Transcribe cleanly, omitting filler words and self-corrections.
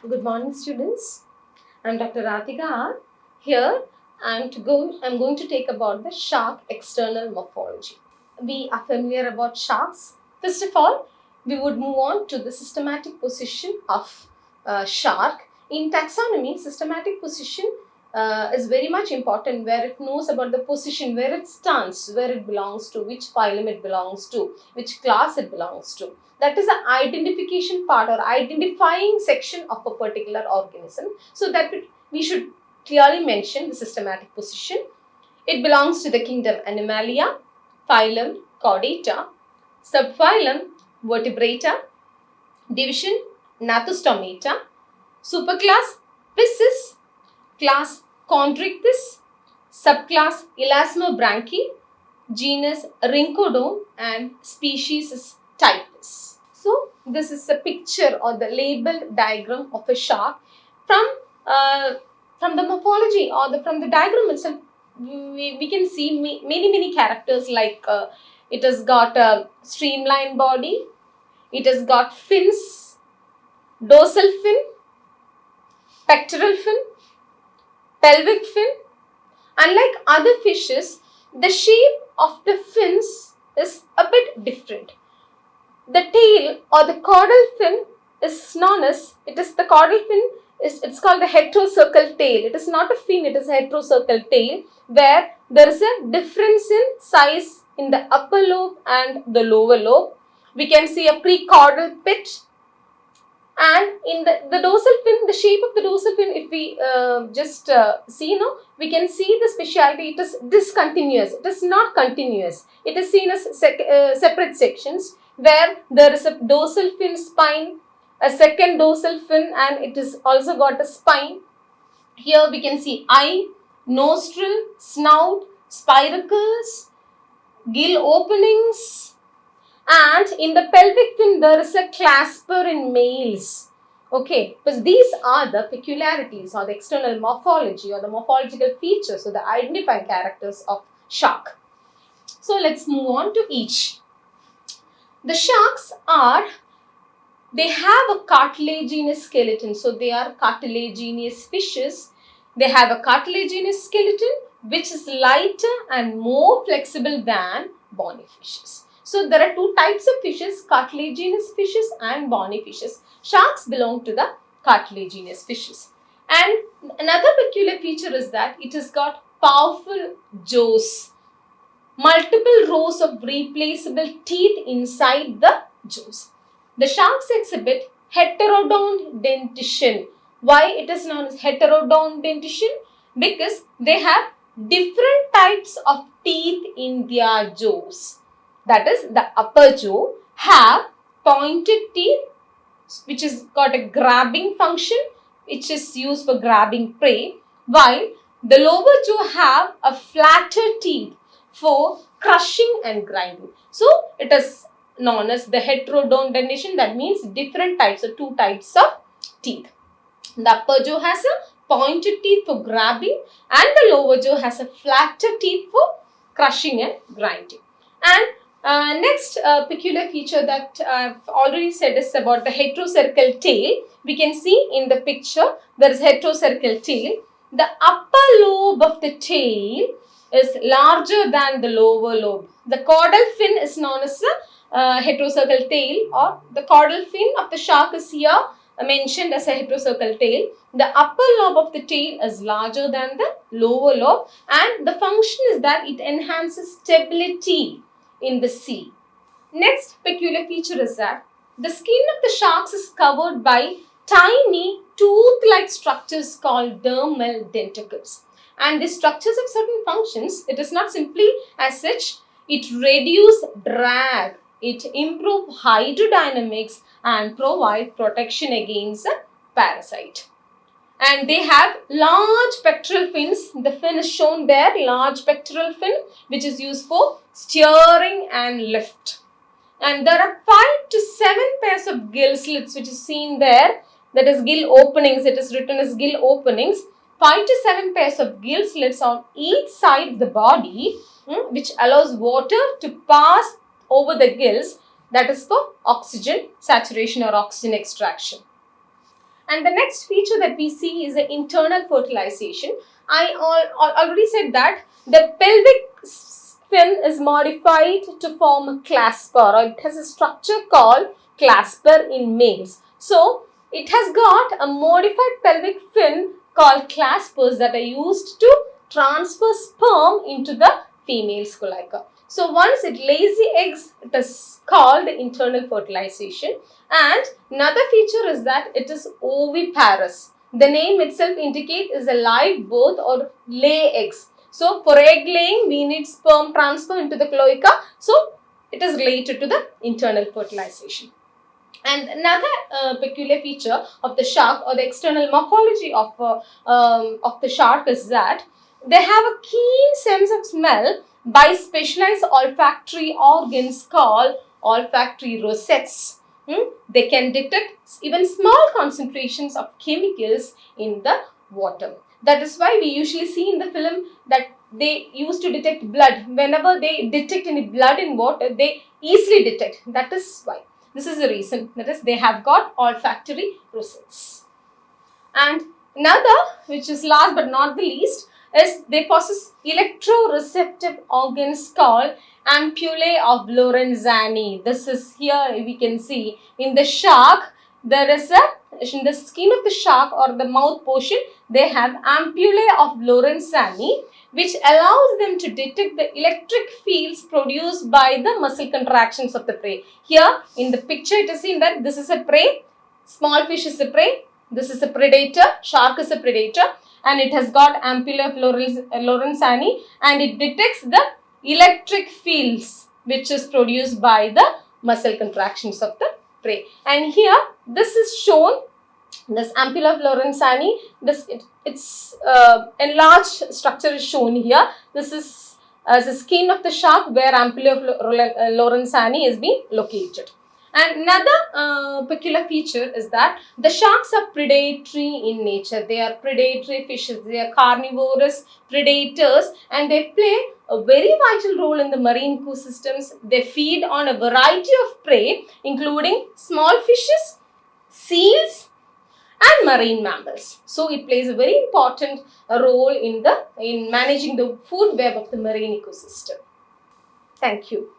Good morning, students. I'm Dr. Radhika. Here, I'm going to take about the shark external morphology. We are familiar about sharks. First of all, we would move on to the systematic position of shark. In taxonomy, systematic position is very much important, where it knows about the position, where it stands, where it belongs to, which phylum it belongs to, which class it belongs to. That is the identification part or identifying section of a particular organism. So that we should clearly mention the systematic position. It belongs to the kingdom Animalia, phylum Chordata, subphylum Vertebrata, division Gnathostomata, superclass Piscis, class Chondrichthyes, subclass Elasmobranchi, genus Rhynchodon, and species is Typhus. So this is a picture or the labeled diagram of a shark. From uh, from the morphology or from the diagram itself, we can see many characters like it has got a streamlined body, it has got fins, dorsal fin, pectoral fin, pelvic fin. Unlike other fishes, the shape of the fins is a bit different. The tail or the caudal fin is known as, the caudal fin it's called the heterocercal tail. It is not a fin, it is a heterocercal tail, where there is a difference in size in the upper lobe and the lower lobe. We can see a precaudal pit, and in the dorsal fin, the shape of the dorsal fin, if we just see, we can see the speciality. It is discontinuous. It is not continuous. It is seen as separate sections, where there is a dorsal fin spine, a second dorsal fin, and it is also got a spine. Here we can see eye, nostril, snout, spiracles, gill openings, and in the pelvic fin there is a clasper in males. Okay, because these are the peculiarities or the external morphology or the morphological features or the identifying characters of shark. So let's move on to each. The sharks they have a cartilaginous skeleton, so they are cartilaginous fishes. They have a cartilaginous skeleton which is lighter and more flexible than bony fishes. So there are two types of fishes, cartilaginous fishes and bony fishes. Sharks belong to the cartilaginous fishes. And another peculiar feature is that it has got powerful jaws, multiple rows of replaceable teeth inside the jaws. The sharks exhibit heterodont dentition. Why it is known as heterodont dentition? Because they have different types of teeth in their jaws. That is, the upper jaw have pointed teeth which has got a grabbing function, which is used for grabbing prey, while the lower jaw have a flatter teeth for crushing and grinding. So it is known as the heterodont dentition. That means different types or two types of teeth. The upper jaw has a pointed teeth for grabbing, and the lower jaw has a flatter teeth for crushing and grinding. And next peculiar feature that I've already said is about the heterocercal tail. We can see in the picture there is heterocercal tail. The upper lobe of the tail is larger than the lower lobe. The caudal fin is known as the heterocercal tail, or the caudal fin of the shark is here mentioned as a heterocercal tail. The upper lobe of the tail is larger than the lower lobe, and the function is that it enhances stability in the sea. Next peculiar feature is that the skin of the sharks is covered by tiny tooth-like structures called dermal denticles. And these structures have certain functions. It is not simply as such. It reduces drag, it improves hydrodynamics, and provide protection against a parasite. And they have large pectoral fins. The fin is shown there, large pectoral fin, which is used for steering and lift. And there are 5 to 7 pairs of gill slits, which is seen there. That is gill openings. It is written as gill openings. 5 to 7 pairs of gill slits on each side of the body, which allows water to pass over the gills. That is for oxygen saturation or oxygen extraction. And the next feature that we see is the internal fertilization. I already said that the pelvic fin is modified to form a clasper, or it has a structure called clasper in males. So it has got a modified pelvic fin called claspers that are used to transfer sperm into the female scoleca. So once it lays the eggs, it is called internal fertilization. And another feature is that it is oviparous. The name itself indicates is a live birth or lay eggs. So for egg laying, we need sperm transfer into the cloaca. So it is related to the internal fertilization. And another peculiar feature of the shark, or the external morphology of the shark, is that they have a keen sense of smell by specialized olfactory organs called olfactory rosettes. They can detect even small concentrations of chemicals in the water. That is why we usually see in the film that they used to detect blood. Whenever they detect any blood in water, they easily detect. That is why. This is the reason. That is, they have got olfactory rosettes. And another, which is last but not the least, is they possess electroreceptive organs called ampullae of Lorenzani. This is here we can see in the shark. There is in the skin of the shark, or the mouth portion, they have ampullae of Lorenzani, which allows them to detect the electric fields produced by the muscle contractions of the prey. Here in the picture it is seen that this is a prey, small fish is a prey, this is a predator, shark is a predator, and it has got ampullae of Lorenzani, and it detects the electric fields which is produced by the muscle contractions of the prey. And here this is shown, this ampulla of Lorenzani, its enlarged structure is shown here. This is the skin of the shark where ampulla of Lorenzani is being located. And another peculiar feature is that the sharks are predatory in nature. They are predatory fishes. They are carnivorous predators, and they play a very vital role in the marine ecosystems. They feed on a variety of prey, including small fishes, seals, and marine mammals. So it plays a very important role in managing the food web of the marine ecosystem. Thank you.